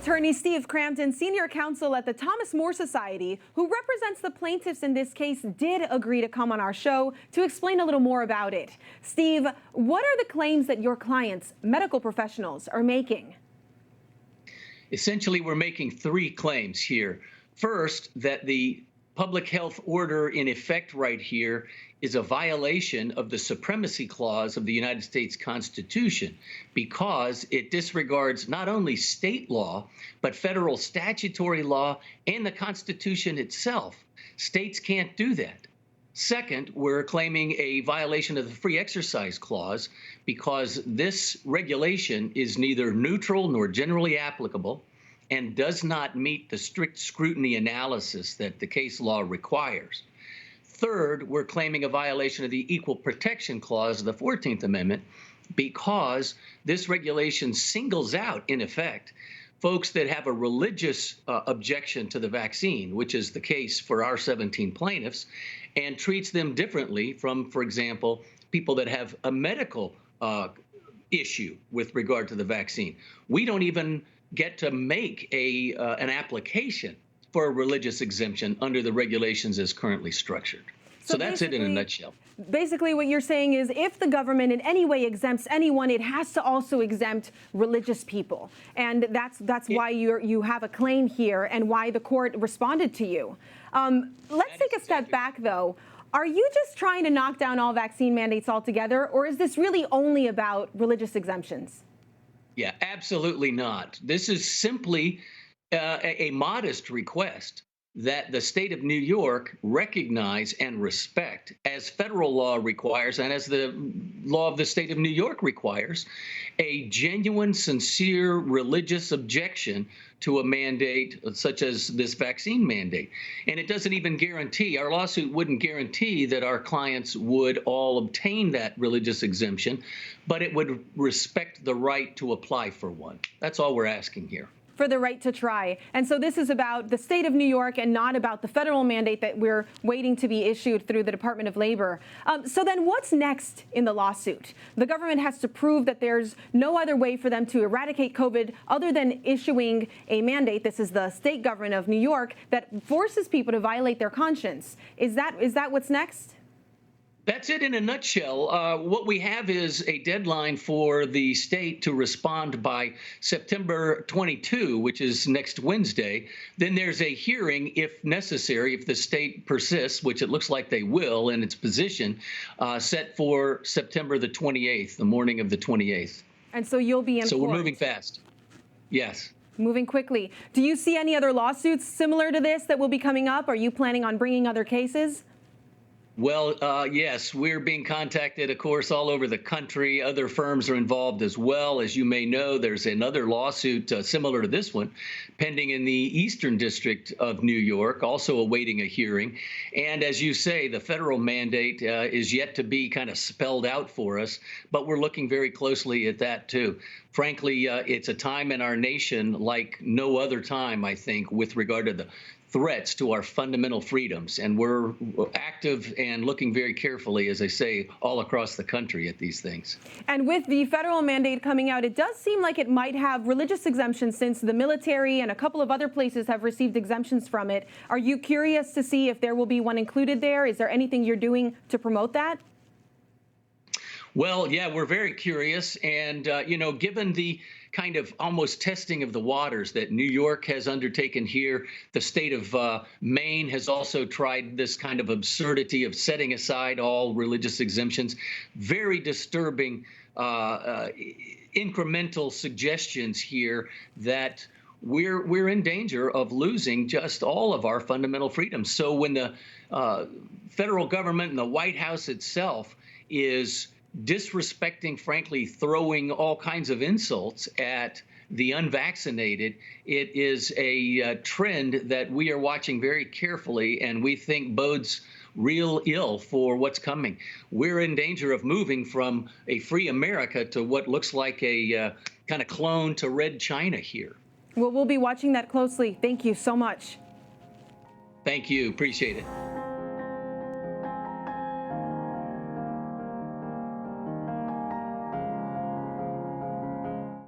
Attorney Steve Crampton, senior counsel at the Thomas More Society, who represents the plaintiffs in this case, did agree to come on our show to explain a little more about it. Steve, what are the claims that your clients, medical professionals, are making? Essentially, we're making three claims here. First, that the public health order in effect right here is a violation of the Supremacy Clause of the United States Constitution because it disregards not only state law, but federal statutory law and the Constitution itself. States can't do that. Second, we're claiming a violation of the Free Exercise Clause because this regulation is neither neutral nor generally applicable and does not meet the strict scrutiny analysis that the case law requires. Third, we're claiming a violation of the Equal Protection Clause of the 14th Amendment because this regulation singles out, in effect, folks that have a religious objection to the vaccine, which is the case for our 17 plaintiffs, and treats them differently from, for example, people that have a medical issue with regard to the vaccine. We don't even get to make an application for a religious exemption under the regulations as currently structured. So that's it in a nutshell. Basically, what you're saying is if the government in any way exempts anyone, it has to also exempt religious people. And that's why you have a claim here and why the court responded to you. Let's take a step back, though. Are you just trying to knock down all vaccine mandates altogether, or is this really only about religious exemptions? Yeah, absolutely not. This is simply a modest request that the state of New York recognize and respect, as federal law requires and as the law of the state of New York requires, a genuine, sincere religious objection to a mandate such as this vaccine mandate. And it doesn't even guarantee, our lawsuit wouldn't guarantee that our clients would all obtain that religious exemption, but it would respect the right to apply for one. That's all we're asking here. For the right to try. And so this is about the state of New York and not about the federal mandate that we're waiting to be issued through the Department of Labor. So then what's next in the lawsuit? The government has to prove that there's no other way for them to eradicate COVID other than issuing a mandate. This is the state government of New York that forces people to violate their conscience. Is that what's next? That's it in a nutshell. What we have is a deadline for the state to respond by September 22, which is next Wednesday. Then there's a hearing, if necessary, if the state persists, which it looks like they will in its position, set for September the 28th, the morning of the 28th. And so you'll be in court. So we're moving fast. Yes. Moving quickly. Do you see any other lawsuits similar to this that will be coming up? Are you planning on bringing other cases? Well, yes, we're being contacted, of course, all over the country. Other firms are involved as well. As you may know, there's another lawsuit similar to this one pending in the Eastern District of New York, also awaiting a hearing. And as you say, the federal mandate is yet to be kind of spelled out for us, but we're looking very closely at that, too. Frankly, it's a time in our nation like no other time, I think, with regard to the threats to our fundamental freedoms. And we're active and looking very carefully, as I say, all across the country at these things. And with the federal mandate coming out, it does seem like it might have religious exemptions since the military and a couple of other places have received exemptions from it. Are you curious to see if there will be one included there? Is there anything you're doing to promote that? Well, yeah, we're very curious. And, given the kind of almost testing of the waters that New York has undertaken here, the state of Maine has also tried this kind of absurdity of setting aside all religious exemptions. Very disturbing incremental suggestions here that we're in danger of losing just all of our fundamental freedoms. So when the federal government and the White House itself is disrespecting, frankly, throwing all kinds of insults at the unvaccinated, it is a trend that we are watching very carefully and we think bodes real ill for what's coming. We're in danger of moving from a free America to what looks like a kind of clone to Red China here. Well, we'll be watching that closely. Thank you so much. Thank you. Appreciate it.